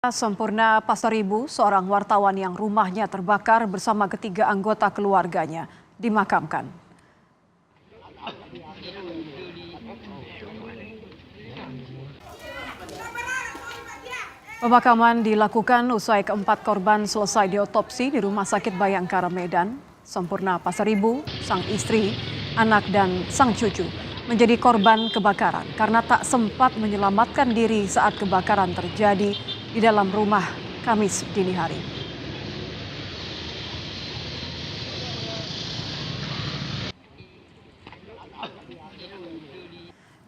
Sempurna Pasaribu, seorang wartawan yang rumahnya terbakar bersama ketiga anggota keluarganya, dimakamkan. Pemakaman dilakukan usai keempat korban selesai diotopsi di Rumah Sakit Bayangkara Medan. Sempurna Pasaribu, sang istri, anak dan sang cucu menjadi korban kebakaran karena tak sempat menyelamatkan diri saat kebakaran terjadi di dalam rumah Kamis dini hari.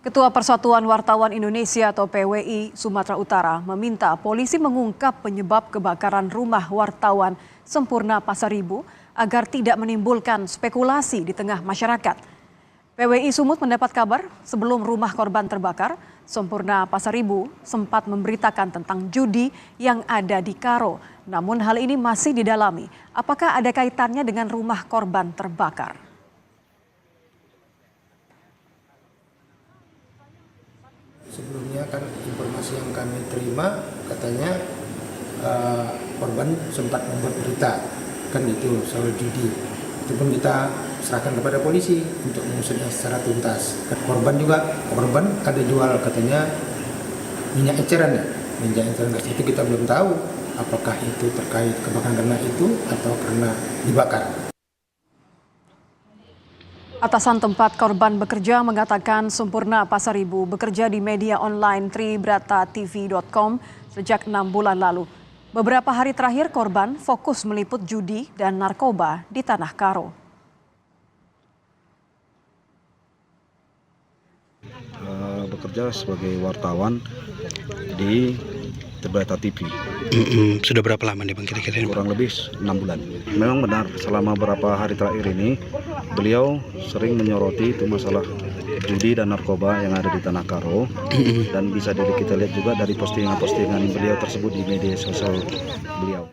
Ketua Persatuan Wartawan Indonesia atau PWI Sumatera Utara meminta polisi mengungkap penyebab kebakaran rumah wartawan Sempurna Pasaribu agar tidak menimbulkan spekulasi di tengah masyarakat. PWI Sumut mendapat kabar sebelum rumah korban terbakar, Sempurna Pasaribu sempat memberitakan tentang judi yang ada di Karo. Namun hal ini masih didalami. Apakah ada kaitannya dengan rumah korban terbakar? Sebelumnya kan informasi yang kami terima katanya korban sempat membuat berita kan itu soal judi. Itu pun kita serahkan kepada polisi untuk mengusutnya secara tuntas. Korban ada jual katanya minyak eceran ya, minyak eceran gas itu kita belum tahu apakah itu terkait kebakaran karena itu atau karena dibakar. Atasan tempat korban bekerja mengatakan Sempurna Pasaribu bekerja di media online tribratatv.com sejak 6 bulan lalu. Beberapa hari terakhir korban fokus meliput judi dan narkoba di Tanah Karo. Bekerja sebagai wartawan di Tribrata TV. Sudah berapa lama nih Bang kira-kira? Kurang lebih 6 bulan. Memang benar selama beberapa hari terakhir ini beliau sering menyoroti itu masalah judi dan narkoba yang ada di Tanah Karo. Dan bisa kita lihat juga dari postingan-postingan beliau tersebut di media sosial beliau.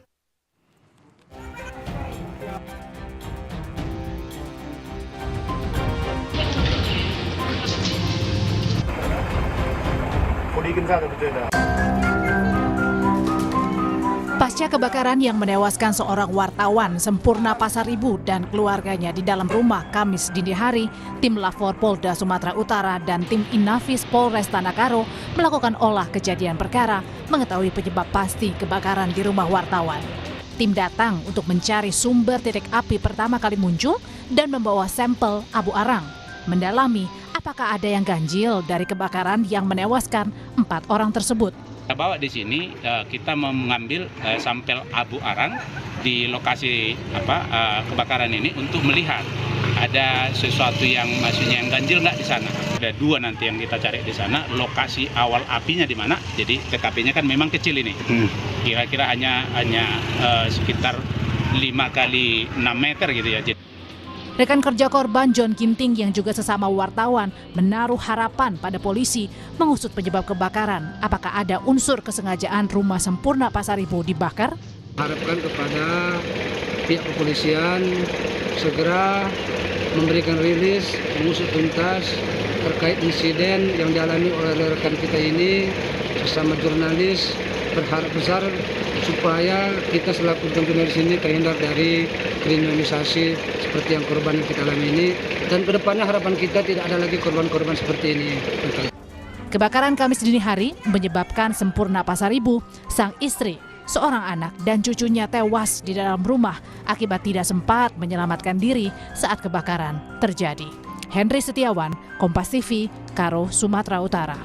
Pasca kebakaran yang menewaskan seorang wartawan Sempurna Pasaribu dan keluarganya di dalam rumah Kamis dini hari, tim Lafor Polda Sumatera Utara dan tim Inafis Polres Tanah Karo melakukan olah kejadian perkara mengetahui penyebab pasti kebakaran di rumah wartawan. Tim datang untuk mencari sumber titik api pertama kali muncul dan membawa sampel abu arang, mendalami apakah ada yang ganjil dari kebakaran yang menewaskan 4 orang tersebut. Kita bawa di sini, kita mengambil sampel abu arang di lokasi kebakaran ini untuk melihat ada sesuatu yang maksudnya yang ganjil nggak di sana. Ada 2 nanti yang kita cari di sana, lokasi awal apinya di mana. Jadi TKP-nya kan memang kecil ini, kira-kira hanya sekitar 5 kali 6 meter gitu ya. Rekan kerja korban John Ginting yang juga sesama wartawan menaruh harapan pada polisi mengusut penyebab kebakaran. Apakah ada unsur kesengajaan rumah Sempurna Pasaribu dibakar? Harapkan kepada pihak kepolisian segera memberikan rilis, mengusut tuntas terkait insiden yang dialami oleh rekan kita ini. Sesama jurnalis berharap besar supaya kita selaku jurnalis ini terhindar dari kriminalisasi seperti yang korban yang kita alami ini, dan kedepannya harapan kita tidak ada lagi korban-korban seperti ini. Kebakaran Kamis dini hari menyebabkan Sempurna Pasaribu, sang istri, seorang anak dan cucunya tewas di dalam rumah akibat tidak sempat menyelamatkan diri saat kebakaran terjadi. Henry Setiawan, Kompas TV, Karo, Sumatera Utara.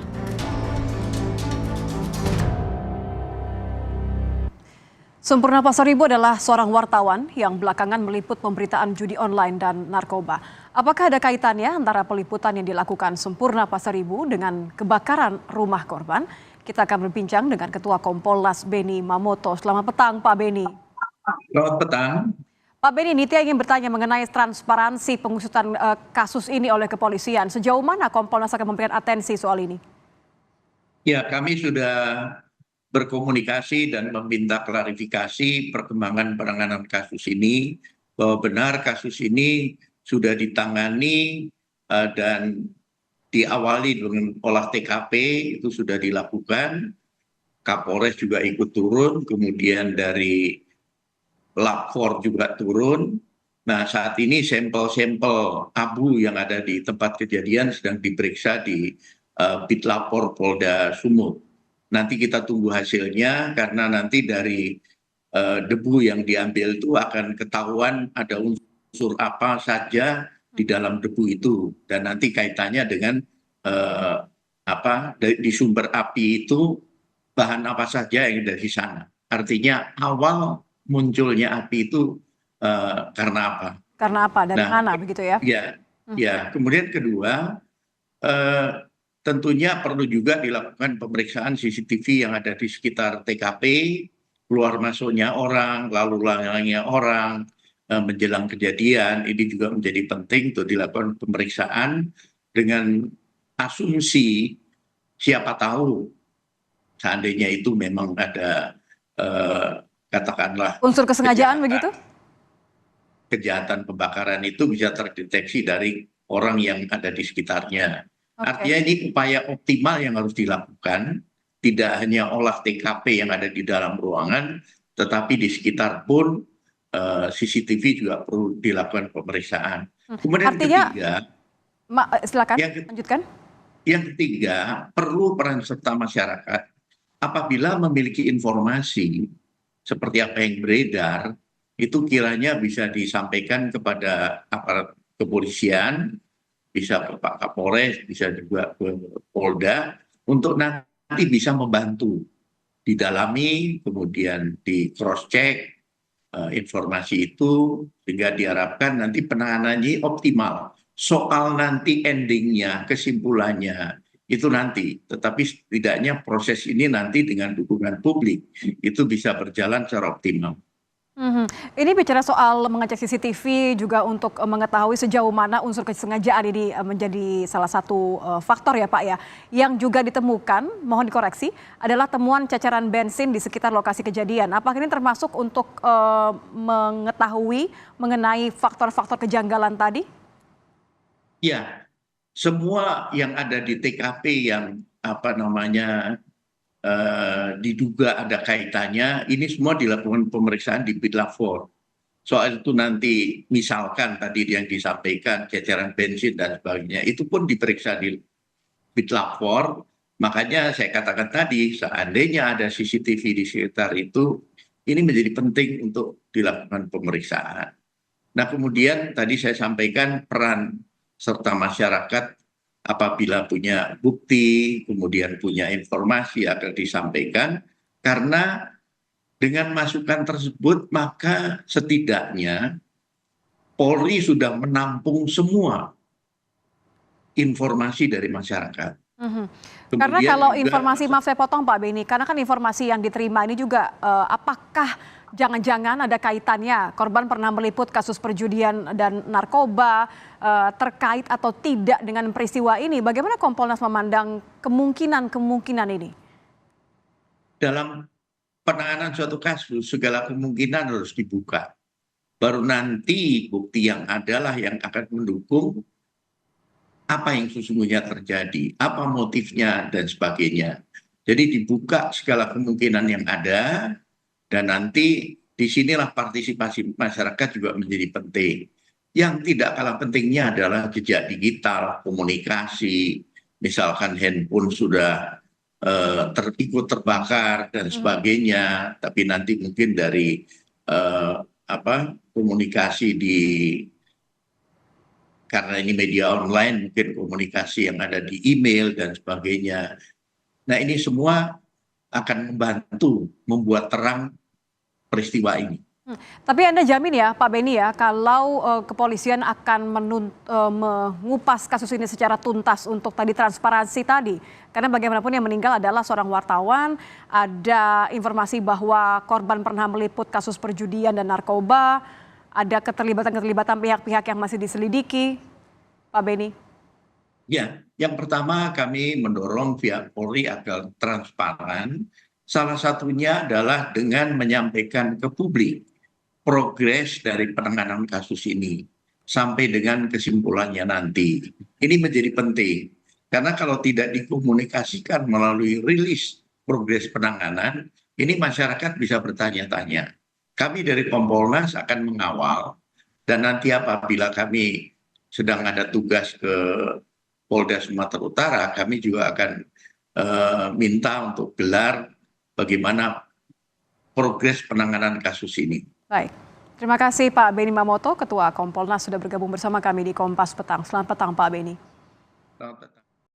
Sempurna Pasaribu adalah seorang wartawan yang belakangan meliput pemberitaan judi online dan narkoba. Apakah ada kaitannya antara peliputan yang dilakukan Sempurna Pasaribu dengan kebakaran rumah korban? Kita akan berbincang dengan Ketua Kompolnas Beni Mamoto. Selamat petang Pak Beni. Selamat petang. Pak Beni, Nitya ingin bertanya mengenai transparansi pengusutan kasus ini oleh kepolisian. Sejauh mana Kompolnas akan memberikan atensi soal ini? Ya, kami sudah berkomunikasi dan meminta klarifikasi perkembangan penanganan kasus ini, bahwa benar kasus ini sudah ditangani dan diawali dengan olah TKP, itu sudah dilakukan, Kapolres juga ikut turun, kemudian dari Lapor juga turun. Nah, saat ini sampel-sampel abu yang ada di tempat kejadian sedang diperiksa di Pitlapor Polda Sumut. Nanti kita tunggu hasilnya karena nanti dari debu yang diambil itu akan ketahuan ada unsur apa saja di dalam debu itu, dan nanti kaitannya dengan di sumber api itu bahan apa saja yang dari sana. Artinya awal munculnya api itu karena apa? Karena apa? Dari Nah, mana begitu ya? ya. Kemudian kedua, tentunya perlu juga dilakukan pemeriksaan CCTV yang ada di sekitar TKP, keluar masuknya orang, lalu lalangnya orang, menjelang kejadian. Ini juga menjadi penting untuk dilakukan pemeriksaan dengan asumsi siapa tahu seandainya itu memang ada katakanlah Unsur kesengajaan begitu? kejahatan pembakaran itu bisa terdeteksi dari orang yang ada di sekitarnya. Oke. Artinya ini upaya optimal yang harus dilakukan, tidak hanya olah TKP yang ada di dalam ruangan, tetapi di sekitar pun CCTV juga perlu dilakukan pemeriksaan. Kemudian Artinya, ketiga, silakan yang lanjutkan. Yang ketiga, perlu peran serta masyarakat apabila memiliki informasi seperti apa yang beredar, itu kiranya bisa disampaikan kepada aparat kepolisian, bisa ke Pak Kapolres, bisa juga ke Polda, untuk nanti bisa membantu didalami, kemudian di cross-check informasi itu, sehingga diharapkan nanti penanganannya optimal. Soal nanti endingnya, kesimpulannya, itu nanti. Tetapi setidaknya proses ini nanti dengan dukungan publik, itu bisa berjalan secara optimal. Ini bicara soal mengecek CCTV juga untuk mengetahui sejauh mana unsur kesengajaan ini menjadi salah satu faktor ya Pak ya. Yang juga ditemukan, mohon dikoreksi, adalah temuan cacaran bensin di sekitar lokasi kejadian. Apakah ini termasuk untuk mengetahui mengenai faktor-faktor kejanggalan tadi? Ya, semua yang ada di TKP yang diduga ada kaitannya, ini semua dilakukan pemeriksaan di Pitlapor. Soal itu nanti misalkan tadi yang disampaikan cacaran bensin dan sebagainya, itu pun diperiksa di Pitlapor. Makanya saya katakan tadi, seandainya ada CCTV di sekitar itu, ini menjadi penting untuk dilakukan pemeriksaan. Nah, kemudian tadi saya sampaikan peran serta masyarakat apabila punya bukti, kemudian punya informasi akan disampaikan, karena dengan masukan tersebut maka setidaknya Polri sudah menampung semua informasi dari masyarakat. Karena kalau informasi, maaf saya potong Pak Beni, karena kan informasi yang diterima ini juga apakah jangan-jangan ada kaitannya korban pernah meliput kasus perjudian dan narkoba terkait atau tidak dengan peristiwa ini? Bagaimana Kompolnas memandang kemungkinan ini? Dalam penanganan suatu kasus, segala kemungkinan harus dibuka. Baru nanti bukti yang adalah yang akan mendukung apa yang sesungguhnya terjadi, apa motifnya, dan sebagainya. Jadi dibuka segala kemungkinan yang ada, dan nanti disinilah partisipasi masyarakat juga menjadi penting. Yang tidak kalah pentingnya adalah jejak digital, komunikasi, misalkan handphone sudah ikut terbakar dan sebagainya, tapi nanti mungkin dari komunikasi karena ini media online, mungkin komunikasi yang ada di email dan sebagainya. Nah, ini semua akan membantu membuat terang peristiwa ini. Tapi Anda jamin ya Pak Beni ya, kalau kepolisian akan mengupas kasus ini secara tuntas untuk tadi transparansi tadi. Karena bagaimanapun yang meninggal adalah seorang wartawan, ada informasi bahwa korban pernah meliput kasus perjudian dan narkoba, ada keterlibatan pihak-pihak yang masih diselidiki, Pak Beni? Ya, yang pertama kami mendorong pihak Polri agar transparan. Salah satunya adalah dengan menyampaikan ke publik progres dari penanganan kasus ini sampai dengan kesimpulannya nanti. Ini menjadi penting, karena kalau tidak dikomunikasikan melalui rilis progres penanganan, ini masyarakat bisa bertanya-tanya. Kami dari Kompolnas akan mengawal, dan nanti apabila kami sedang ada tugas ke Polda Sumatera Utara, kami juga akan minta untuk gelar bagaimana progres penanganan kasus ini. Baik, terima kasih Pak Beni Mamoto, Ketua Kompolnas sudah bergabung bersama kami di Kompas Petang. Selamat petang Pak Beni. Selamat petang.